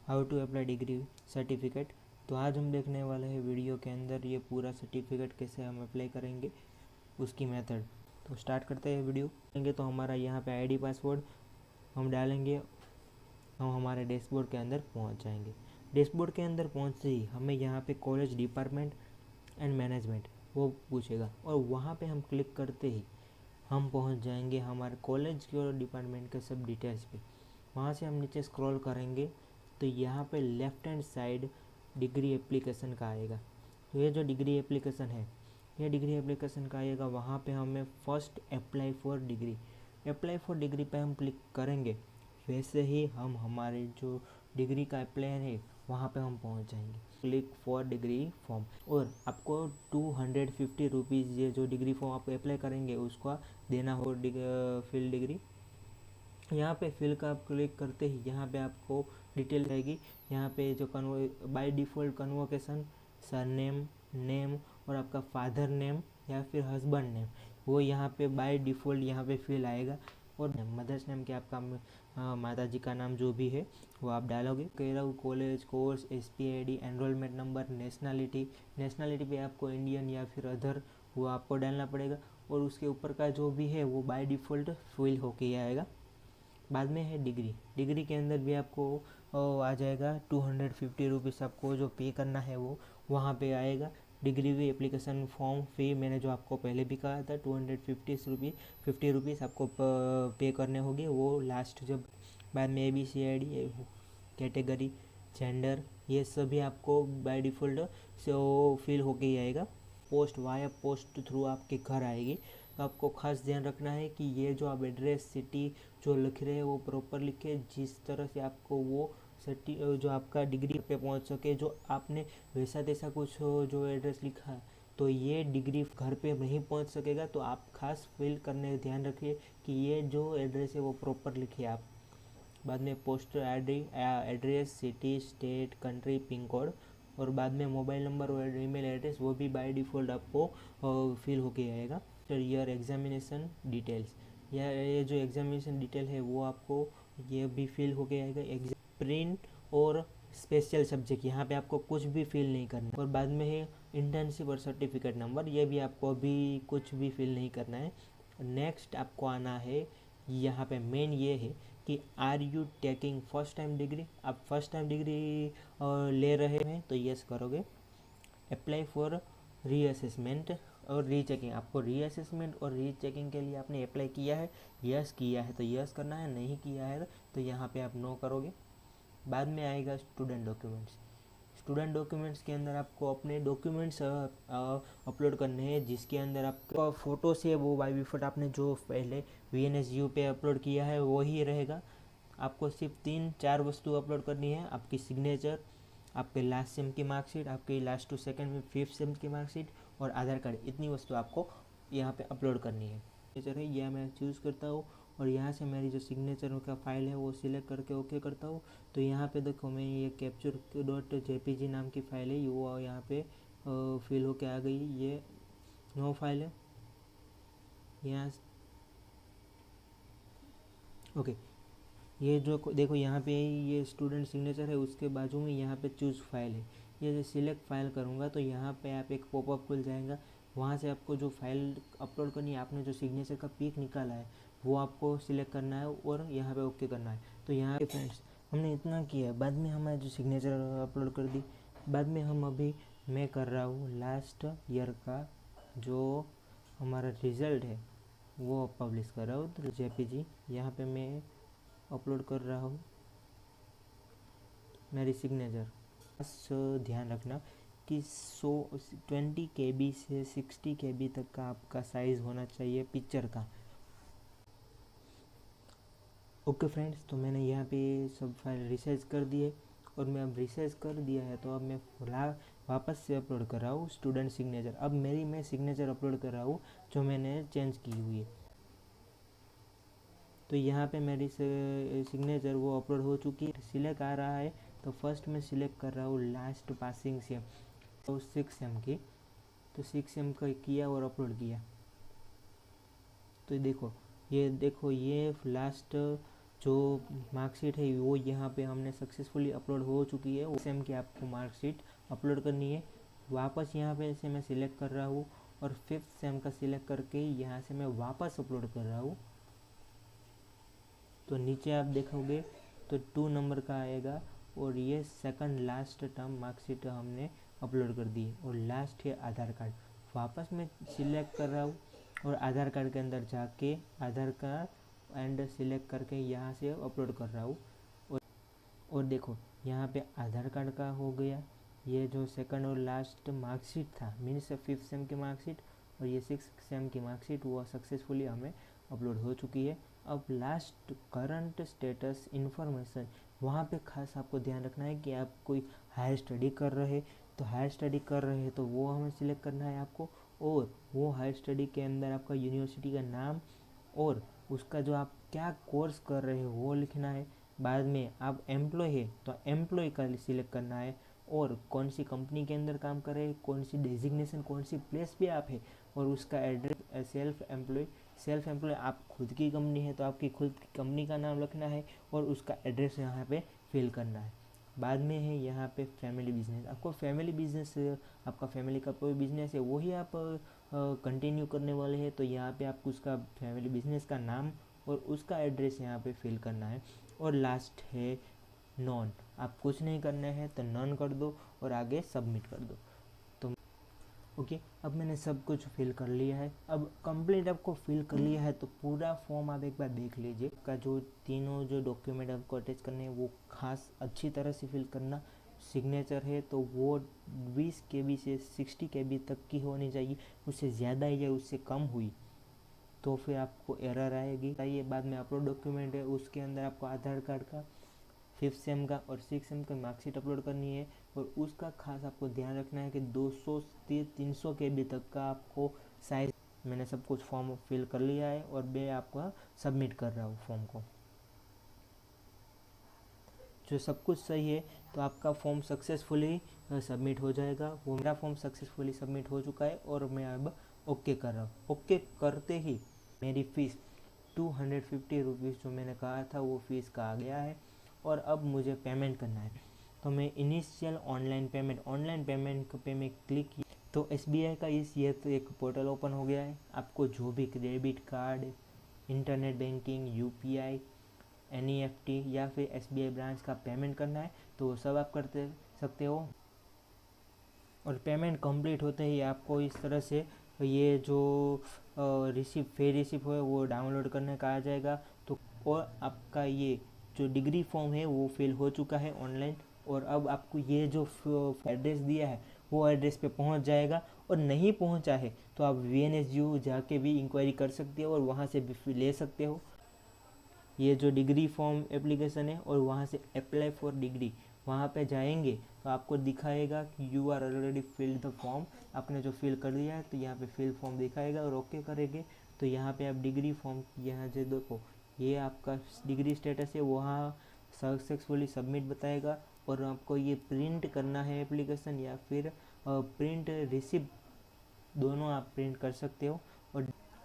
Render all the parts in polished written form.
How to apply degree certificate. तो आज हम देखने वाले हैं वीडियो के अंदर ये पूरा सर्टिफिकेट कैसे हम अप्लाई करेंगे, उसकी मेथड। तो स्टार्ट करते हैं वीडियो। देंगे तो हमारा यहाँ पे आईडी पासवर्ड हम डालेंगे, हम हमारे डैशबोर्ड के अंदर पहुँच जाएंगे। डैशबोर्ड के अंदर पहुँचते ही हमें यहाँ पे कॉलेज डिपार्टमेंट एंड मैनेजमेंट वो पूछेगा, और वहाँ पे हम क्लिक करते ही हम पहुँच जाएंगे हमारे कॉलेज के और डिपार्टमेंट के सब डिटेल्स पे। वहाँ से हम नीचे स्क्रॉल करेंगे तो यहाँ पे left hand side degree application का आएगा। तो ये जो डिग्री एप्लीकेशन है, ये डिग्री एप्लीकेशन का आएगा। वहाँ पे हमें फर्स्ट अप्लाई फॉर डिग्री पे हम क्लिक करेंगे। वैसे ही हम हमारे जो डिग्री का अप्लाई है वहाँ पे हम पहुँच जाएंगे। क्लिक फॉर डिग्री फॉर्म, और आपको 250 रुपीज़ ये जो डिग्री फॉर्म आप अप्लाई करेंगे उसका देना हो। फिल डिग्री यहाँ पे फिल का आप क्लिक करते ही यहाँ पे आपको डिटेल रहेगी। यहाँ पे जो by default convocation, surname, name और आपका फादर नेम या फिर हस्बैंड नेम, वो यहाँ पे बाय डिफ़ॉल्ट यहाँ पे फिल आएगा। और मदर्स नेम के आपका माता जी का नाम जो भी है वो आप डालोगे। कह रहा हूँ college, course, SPID, enrolment number, nationality पे आपको इंडियन या फिर अदर वो आपको डालना पड़ेगा। और उसके ऊपर का जो भी है वो बाय डिफ़ॉल्ट फिल होके आएगा। बाद में है डिग्री के अंदर भी आपको आ जाएगा 250 रुपीज़ आपको जो पे करना है वो वहाँ पे आएगा। डिग्री की एप्लीकेशन फॉर्म फी मैंने जो आपको पहले भी कहा था 250 रुपीज़ आपको पे करने होंगे, वो लास्ट जब बाद में ABCID, कैटेगरी, जेंडर, ये सभी आपको बाय डिफ़ॉल्ट से वो फिल होके ही आएगा। पोस्ट थ्रू आपके घर आएगी। तो आपको खास ध्यान रखना है कि ये जो आप एड्रेस, सिटी जो लिख रहे हैं वो प्रॉपर लिखे, जिस तरह से आपको वो जो आपका डिग्री पे पहुंच सके। जो आपने वैसा तैसा कुछ जो एड्रेस लिखा तो ये डिग्री घर पे नहीं पहुंच सकेगा। तो आप खास फिल करने ध्यान रखिए कि ये जो एड्रेस है वो प्रॉपर लिखिए आप। बाद में post address, city, state, country, pin code, और बाद में मोबाइल नंबर और ईमेल एड्रेस वो भी बाय डिफ़ॉल्ट आपको फिल होके आएगा। फिर ईयर एग्जामिनेशन डिटेल्स, या ये जो एग्जामिनेशन डिटेल है वो आपको ये भी फिल होके आएगा। एग्जाम प्रिंट और स्पेशल सब्जेक्ट, यहाँ पे आपको कुछ भी फिल नहीं करना। और बाद में है इंटर्नशिप और सर्टिफिकेट नंबर, ये भी आपको अभी कुछ भी फिल नहीं करना है। नेक्स्ट आपको आना है, यहाँ पे मेन ये है कि are you taking first time degree. आप फर्स्ट टाइम डिग्री ले रहे हैं तो यस करोगे। अप्लाई फॉर रीअसेसमेंट और रीचेकिंग, आपको रीअसेसमेंट और रीचेकिंग के लिए आपने अप्लाई किया है, यस किया है तो यस करना है, नहीं किया है तो यहाँ पे आप नो करोगे। बाद में आएगा स्टूडेंट डॉक्यूमेंट्स के अंदर आपको अपने डॉक्यूमेंट्स अपलोड करने हैं, जिसके अंदर आपका फ़ोटो से वो बाय डिफ़ॉल्ट आपने जो पहले VNSU पे अपलोड किया है वो ही रहेगा। आपको सिर्फ 3-4 वस्तु अपलोड करनी है। आपकी सिग्नेचर, आपके लास्ट सेम की मार्कशीट, आपकी लास्ट टू सेकंड में 5th सेम की मार्कशीट और आधार कार्ड, इतनी वस्तु आपको यहाँ पे अपलोड करनी है। सिग्नेचर है यह मैं चूज़ करता हूँ, और यहाँ से मेरी जो सिग्नेचर का फाइल है वो सिलेक्ट करके ओके करता हूँ। तो यहाँ पे देखो मैं ये capture.jpg नाम की फ़ाइल है, वो यहाँ पे फिल होके आ गई। ये नो फाइल है यहाँ। ओके, ये जो देखो यहाँ पे ये स्टूडेंट सिग्नेचर है, उसके बाजू में यहाँ पे चूज़ फाइल है। ये जो सिलेक्ट फाइल करूँगा तो यहाँ पे आप एक पॉपअप खुल जाएगा। वहाँ से आपको जो फाइल अपलोड करनी है, आपने जो सिग्नेचर का पिक निकाला है वो आपको सिलेक्ट करना है और यहाँ पे ओके करना है। तो यहाँ पे फ्रेंड्स हमने इतना किया है। बाद में हमारे जो सिग्नेचर अपलोड कर दी। बाद में हम अभी मैं कर रहा हूँ लास्ट ईयर का जो हमारा रिज़ल्ट है वो पब्लिश कर रहा हूँ। तो JPG यहाँ पे मैं अपलोड कर रहा हूँ मेरी सिग्नेचर। बस ध्यान रखना कि 20 KB से 60 KB तक का आपका साइज़ होना चाहिए पिक्चर का। ओके फ्रेंड्स, तो मैंने यहाँ पे सब फाइल रिसाइज कर दिए, और मैं अब रिसाइज कर दिया है तो अब मैं वापस से अपलोड कर रहा हूँ स्टूडेंट सिग्नेचर। अब मैं सिग्नेचर अपलोड कर रहा हूँ जो मैंने चेंज की हुई है। तो यहाँ पे मेरी सिग्नेचर वो अपलोड हो चुकी है। सिलेक्ट आ रहा है तो फर्स्ट मैं सिलेक्ट कर रहा हूँ लास्ट पासिंग सेम, तो 6 सेम की। तो 6 सेम का किया और अपलोड किया। तो देखो ये लास्ट जो मार्कशीट है वो यहाँ पे हमने सक्सेसफुली अपलोड हो चुकी है। सेम की आपको मार्कशीट अपलोड करनी है। वापस यहाँ पे से मैं सिलेक्ट कर रहा हूँ और 5th सेम का सिलेक्ट करके यहाँ से मैं वापस अपलोड कर रहा हूँ। तो नीचे आप देखोगे तो 2 नंबर का आएगा और ये सेकंड लास्ट टर्म मार्कशीट हमने अपलोड कर दी है। और लास्ट है आधार कार्ड। वापस मैं सिलेक्ट कर रहा हूँ और आधार कार्ड के अंदर जाके आधार कार्ड एंड सिलेक्ट करके यहाँ से अपलोड कर रहा हूँ। और देखो यहाँ पे आधार कार्ड का हो गया। ये जो सेकंड और लास्ट मार्कशीट था मीन्स 5th सेम की मार्कशीट और ये 6th सेम की मार्कशीट वो सक्सेसफुली हमें अपलोड हो चुकी है। अब लास्ट करंट स्टेटस इन्फॉर्मेशन, वहाँ पे खास आपको ध्यान रखना है कि आप कोई हायर स्टडी कर रहे तो हायर स्टडी कर रहे हैं तो वो हमें सिलेक्ट करना है आपको। और वो हायर स्टडी के अंदर आपका यूनिवर्सिटी का नाम और उसका जो आप क्या कोर्स कर रहे हो वो लिखना है। बाद में आप एम्प्लॉय है तो एम्प्लॉय का सिलेक्ट करना है और कौन सी कंपनी के अंदर काम कर रहे हैं, कौन सी डेजिग्नेशन, कौन सी प्लेस पे आप है और उसका एड्रेस। सेल्फ एम्प्लॉय आप खुद की कंपनी है तो आपकी खुद की कंपनी का नाम लिखना है और उसका एड्रेस यहाँ पे फिल करना है। बाद में है यहाँ पे फैमिली बिजनेस। आपको फैमिली बिजनेस, आपका फैमिली का कोई बिजनेस है वही आप कंटिन्यू करने वाले हैं तो यहाँ पे आपको उसका फैमिली बिजनेस का नाम और उसका एड्रेस यहाँ पे फिल करना है। और लास्ट है नॉन, आप कुछ नहीं करना है तो नॉन कर दो और आगे सबमिट कर दो। तो ओके, अब मैंने सब कुछ फिल कर लिया है। अब कंप्लीट आपको फिल कर लिया है तो पूरा फॉर्म आप एक बार देख लीजिए। का जो तीनों जो डॉक्यूमेंट आपको अटैच करने हैं वो खास अच्छी तरह से फिल करना। सिग्नेचर है तो वो 20 KB से 60 KB तक की होनी चाहिए। उससे ज़्यादा या उससे कम हुई तो फिर आपको एरर आएगी। ये बाद में अपलोड डॉक्यूमेंट है उसके अंदर आपको आधार कार्ड का 5th सेम का और 6th सेम का मार्कशीट अपलोड करनी है और उसका खास आपको ध्यान रखना है कि 200 से 300 KB तक का आपको साइज। मैंने सब कुछ फॉर्म फिल कर लिया है और मैं आपका सबमिट कर रहा हूँ फॉर्म को। जो सब कुछ सही है तो आपका फॉर्म सक्सेसफुली सबमिट हो जाएगा। वो मेरा फॉर्म सक्सेसफुली सबमिट हो चुका है और मैं अब ओके कर रहा हूँ। ओके करते ही मेरी फ़ीस 250 रुपीज़ जो मैंने कहा था वो फ़ीस का आ गया है और अब मुझे पेमेंट करना है। तो मैं इनिशियल ऑनलाइन पेमेंट पे मैं क्लिक किया तो SBI का ये तो एक पोर्टल ओपन हो गया है। आपको जो भी credit card, internet banking, UPI, NEFT या फिर SBI ब्रांच का पेमेंट करना है तो वो सब आप करते सकते हो। और पेमेंट कंप्लीट होते ही आपको इस तरह से ये जो पे रिसिप्ट है वो डाउनलोड करने का आ जाएगा। तो और आपका ये जो डिग्री फॉर्म है वो फिल हो चुका है ऑनलाइन और अब आपको ये जो एड्रेस दिया है वो एड्रेस पे पहुंच जाएगा। और नहीं पहुंचा है तो आप VNSU जाके भी इंक्वायरी कर सकते हो और वहाँ से भी ले सकते हो। ये जो डिग्री फॉर्म एप्लीकेशन है और वहाँ से अप्लाई फॉर डिग्री वहाँ पे जाएंगे तो आपको दिखाएगा कि you are already filled the form. आपने जो फिल कर दिया है तो यहाँ पे फिल फॉर्म दिखाएगा और ओके करेंगे तो यहाँ पे आप डिग्री फॉर्म यहाँ से देखो ये आपका डिग्री स्टेटस है वहाँ सक्सेसफुली सबमिट बताएगा। और आपको ये प्रिंट करना है एप्लीकेशन या फिर प्रिंट रिसिप्ट दोनों आप प्रिंट कर सकते हो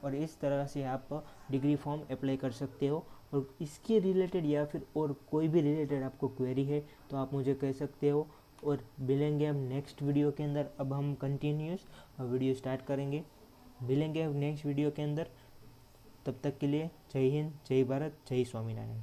और इस तरह से आप डिग्री फॉर्म अप्लाई कर सकते हो। और इसके रिलेटेड या फिर और कोई भी रिलेटेड आपको क्वेरी है तो आप मुझे कह सकते हो और मिलेंगे हम नेक्स्ट वीडियो के अंदर। अब हम कंटिन्यूस वीडियो स्टार्ट करेंगे, मिलेंगे हम नेक्स्ट वीडियो के अंदर। तब तक के लिए जय हिंद, जय भारत, जय स्वामीनारायण।